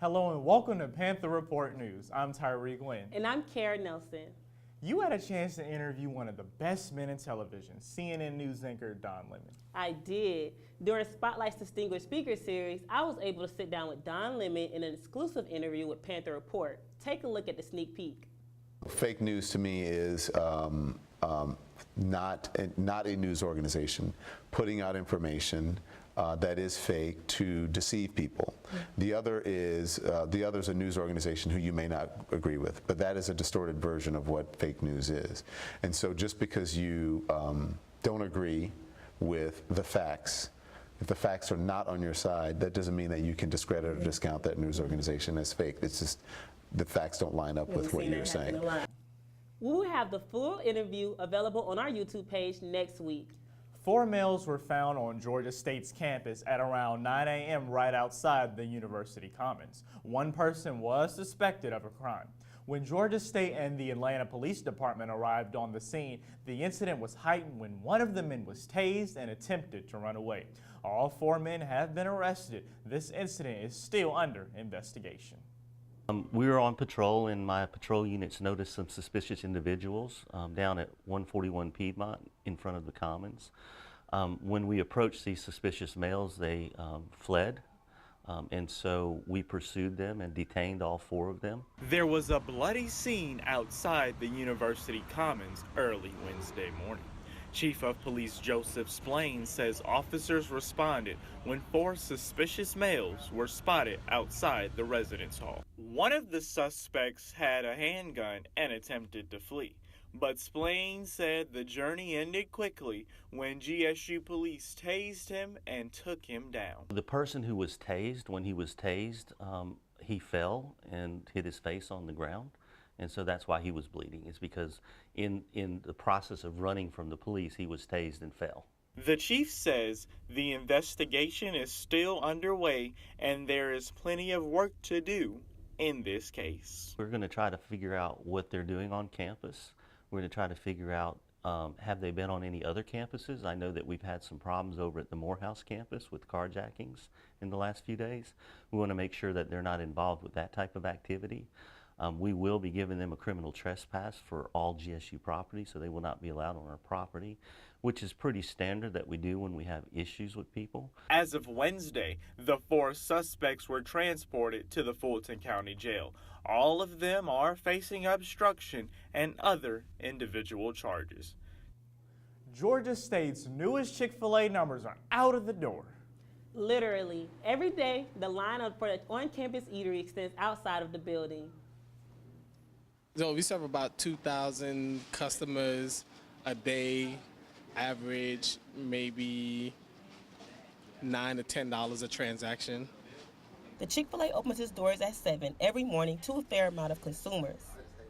Hello and welcome to Panther Report News. I'm Tyrik Wynn. And I'm Kara Nelson. You had a chance to interview one of the best men in television, CNN News anchor Don Lemon. I did. During Spotlight's Distinguished Speaker Series, I was able to sit down with Don Lemon in an exclusive interview with Panther Report. Take a look at the sneak peek. Fake news to me is not a news organization putting out information that is fake to deceive people. The other is a news organization who you may not agree with, but that is a distorted version of what fake news is. And so just because you don't agree with the facts, if the facts are not on your side, that doesn't mean that you can discredit or discount that news organization as fake. It's just the facts don't line up with what you're saying. We will have the full interview available on our YouTube page next week. 4 males were found on Georgia State's campus at around 9 a.m. right outside the university commons. One person was suspected of a crime. When Georgia State and the Atlanta Police Department arrived on the scene, the incident was heightened when one of the men was tased and attempted to run away. All 4 men have been arrested. This incident is still under investigation. We were on patrol, and my patrol units noticed some suspicious individuals down at 141 Piedmont in front of the Commons. When we approached these suspicious males, they fled, and so we pursued them and detained all 4 of them. There was a bloody scene outside the University Commons early Wednesday morning. Chief of Police Joseph Splain says officers responded when 4 suspicious males were spotted outside the residence hall. One of the suspects had a handgun and attempted to flee, but Splain said the journey ended quickly when GSU police tased him and took him down. The person who was tased, when he was tased, he fell and hit his face on the ground. And so that's why he was bleeding. It's because in the process of running from the police, he was tased and fell. The chief says the investigation is still underway and there is plenty of work to do in this case. We're going to try to figure out what they're doing on campus. We're going to try to figure out, have they been on any other campuses? I know that we've had some problems over at the Morehouse campus with carjackings in the last few days. We want to make sure that they're not involved with that type of activity. We will be giving them a criminal trespass for all GSU property, so they will not be allowed on our property, which is pretty standard that we do when we have issues with people. As of Wednesday, the 4 suspects were transported to the Fulton County Jail. All of them are facing obstruction and other individual charges. Georgia State's newest Chick-Fil-A numbers are out of the door. Literally, every day the lineup for the on-campus eatery extends outside of the building. So we serve about 2,000 customers a day, average maybe $9 to $10 a transaction. The Chick-fil-A opens its doors at 7 every morning to a fair amount of consumers.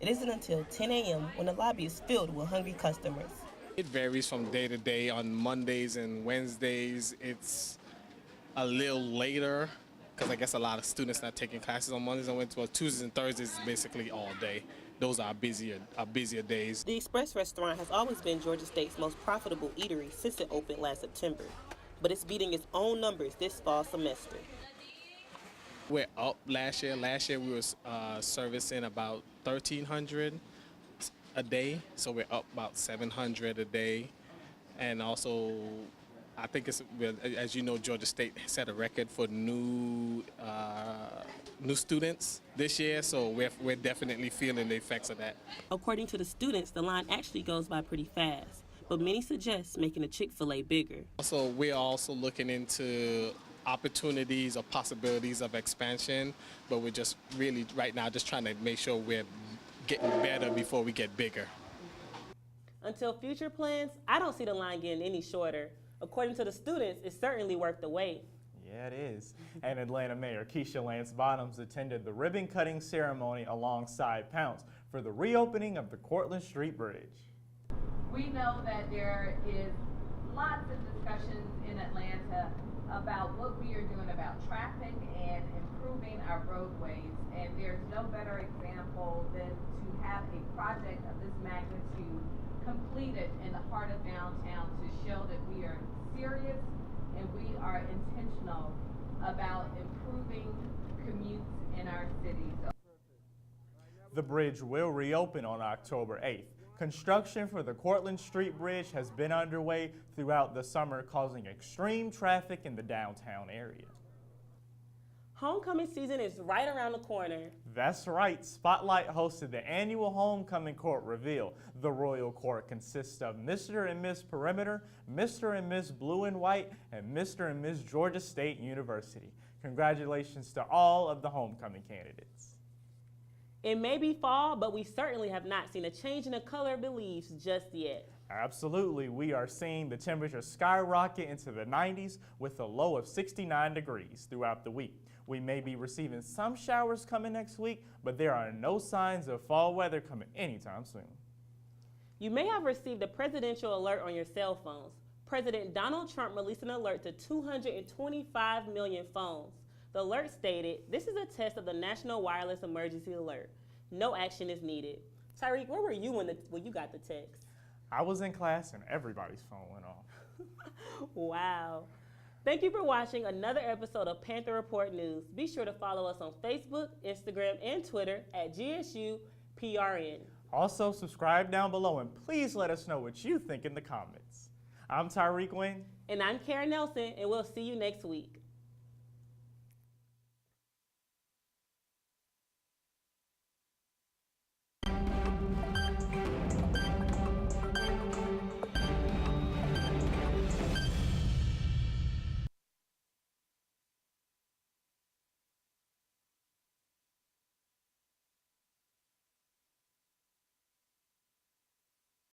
It isn't until 10 a.m. when the lobby is filled with hungry customers. It varies from day to day. On Mondays and Wednesdays, it's a little later because I guess a lot of students not taking classes on Mondays and Wednesdays. Well, Tuesdays and Thursdays is basically all day. Those are busier days. The Express restaurant has always been Georgia State's most profitable eatery since it opened last September, but it's beating its own numbers this fall semester. We're up last year. Last year we were servicing about 1,300 a day, so we're up about 700 a day. And also, I think it's, as you know, Georgia State set a record for new students this year, so we're definitely feeling the effects of that. According to the students, the line actually goes by pretty fast, but many suggest making a Chick-fil-A bigger. Also, we're also looking into opportunities or possibilities of expansion, but we're just really right now just trying to make sure we're getting better before we get bigger. Until future plans, I don't see the line getting any shorter. According to the students, it's certainly worth the wait. Yeah, it is. And Atlanta Mayor Keisha Lance Bottoms attended the ribbon-cutting ceremony alongside Pounce for the reopening of the Courtland Street Bridge. We know that there is lots of discussions in Atlanta about what we are doing about traffic and improving our roadways, and there's no better example than to have a project of this magnitude completed in the heart of downtown to show that we are serious and we are intentional about improving commutes in our cities. The bridge will reopen on October 8th. Construction for the Courtland Street Bridge has been underway throughout the summer, causing extreme traffic in the downtown area. Homecoming season is right around the corner. That's right, Spotlight hosted the annual Homecoming Court reveal. The Royal Court consists of Mr. and Miss Perimeter, Mr. and Miss Blue and White, and Mr. and Miss Georgia State University. Congratulations to all of the homecoming candidates. It may be fall, but we certainly have not seen a change in the color of the leaves just yet. Absolutely, we are seeing the temperature skyrocket into the 90s with a low of 69 degrees throughout the week. We may be receiving some showers coming next week, but there are no signs of fall weather coming anytime soon. You may have received a presidential alert on your cell phones. President Donald Trump released an alert to 225 million phones. The alert stated, "This is a test of the National Wireless Emergency Alert. No action is needed." Tyrik, where were you when you got the text? I was in class and everybody's phone went off. Wow. Thank you for watching another episode of Panther Report News. Be sure to follow us on Facebook, Instagram, and Twitter at GSUPRN. Also, subscribe down below and please let us know what you think in the comments. I'm Tyrik Wynn. And I'm Karen Nelson, and we'll see you next week.